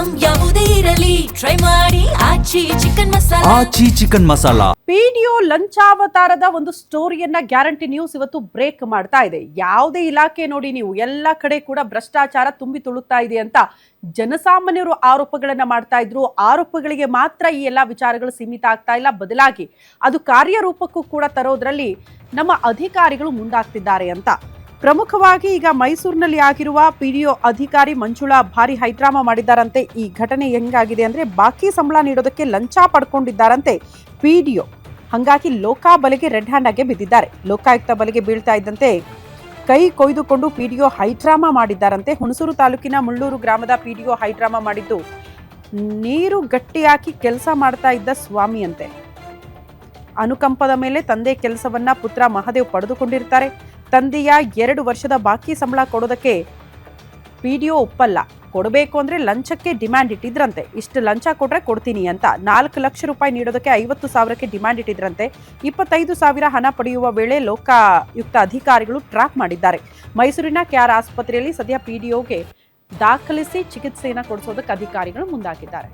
Item ಯಾವುದೇ ಇರಲಿ try ಮಾಡಿ ಆಚಿ ಚಿಕನ್ ಮಸಾಲಾ. ಪಿಡಿಒ ಲಂಚಾವತಾರದ ಒಂದು ಸ್ಟೋರಿಯನ್ನ ಗ್ಯಾರಂಟಿ ನ್ಯೂಸ್ ಇವತ್ತು ಬ್ರೇಕ್ ಮಾಡ್ತಾ ಇದೆ. ಯಾವುದೇ ಇಲಾಖೆ ನೋಡಿ ನೀವು, ಎಲ್ಲ ಕಡೆ ಕೂಡ ಭ್ರಷ್ಟಾಚಾರ ತುಂಬಿ ತುಳುಕ್ತಾ ಇದೆ ಅಂತ ಜನಸಾಮಾನ್ಯರು ಆರೋಪಗಳನ್ನ ಮಾಡ್ತಾ ಇದ್ರು. ಆರೋಪಗಳಿಗೆ ಮಾತ್ರ ಈ ಎಲ್ಲ ವಿಚಾರಗಳು ಸೀಮಿತ ಆಗ್ತಾ ಇಲ್ಲ, ಬದಲಾಗಿ ಅದು ಕಾರ್ಯರೂಪಕ್ಕೂ ಕೂಡ ತರೋದ್ರಲ್ಲಿ ನಮ್ಮ ಅಧಿಕಾರಿಗಳು ಮುಂದಾಗ್ತಿದ್ದಾರೆ ಅಂತ. ಪ್ರಮುಖವಾಗಿ ಈಗ ಮೈಸೂರಿನಲ್ಲಿ ಆಗಿರುವ ಪಿಡಿಒ ಅಧಿಕಾರಿ ಮಂಜುಳಾ ಭಾರಿ ಹೈಡ್ರಾಮಾ ಮಾಡಿದ್ದಾರಂತೆ. ಈ ಘಟನೆ ಹೆಂಗಾಗಿದೆ ಅಂದ್ರೆ, ಬಾಕಿ ಸಂಬಳ ನೀಡೋದಕ್ಕೆ ಲಂಚ ಪಡ್ಕೊಂಡಿದ್ದಾರಂತೆ ಪಿಡಿಒ. ಹಾಗಾಗಿ ಲೋಕಾ ಬಲೆಗೆ ರೆಡ್ ಹ್ಯಾಂಡ್ ಆಗಿ ಬಿದ್ದಿದ್ದಾರೆ. ಲೋಕಾಯುಕ್ತ ಬಲೆಗೆ ಬೀಳ್ತಾ ಇದ್ದಂತೆ ಕೈ ಕೊಯ್ದುಕೊಂಡು ಪಿಡಿಒ ಹೈಡ್ರಾಮಾ ಮಾಡಿದ್ದಾರಂತೆ. ಹುಣಸೂರು ತಾಲೂಕಿನ ಮುಳ್ಳೂರು ಗ್ರಾಮದ ಪಿಡಿಒ ಹೈಡ್ರಾಮಾ ಮಾಡಿದ್ದು, ನೀರು ಗಟ್ಟಿ ಹಾಕಿ ಕೆಲಸ ಮಾಡ್ತಾ ಇದ್ದ ಸ್ವಾಮಿಯಂತೆ. ಅನುಕಂಪದ ಮೇಲೆ ತಂದೆ ಕೆಲಸವನ್ನ ಪುತ್ರ ಮಹಾದೇವ್ ಪಡೆದುಕೊಂಡಿರ್ತಾರೆ. ತಂದೆಯ 2 ವರ್ಷದ ಬಾಕಿ ಸಂಬಳ ಕೊಡೋದಕ್ಕೆ ಪಿಡಿಒ ಒಪ್ಪಲ್ಲ. ಕೊಡಬೇಕು ಅಂದ್ರೆ ಲಂಚಕ್ಕೆ ಡಿಮ್ಯಾಂಡ್ ಇಟ್ಟಿದ್ರಂತೆ. ಇಷ್ಟು ಲಂಚ ಕೊಟ್ರೆ ಕೊಡ್ತೀನಿ ಅಂತ 4 ಲಕ್ಷ ರೂಪಾಯಿ ನೀಡೋದಕ್ಕೆ 50,000ಕ್ಕೆ ಡಿಮ್ಯಾಂಡ್ ಇಟ್ಟಿದ್ರಂತೆ. 25,000 ಹಣ ಪಡೆಯುವ ವೇಳೆ ಲೋಕಾಯುಕ್ತ ಅಧಿಕಾರಿಗಳು ಟ್ರ್ಯಾಪ್ ಮಾಡಿದ್ದಾರೆ. ಮೈಸೂರಿನ ಕೆಆರ್ ಆಸ್ಪತ್ರೆಯಲ್ಲಿ ಸದ್ಯ ಪಿಡಿಒಗೆ ದಾಖಲಿಸಿ ಚಿಕಿತ್ಸೆಯನ್ನು ಕೊಡಿಸೋದಕ್ಕೆ ಅಧಿಕಾರಿಗಳು ಮುಂದಾಗಿದ್ದಾರೆ.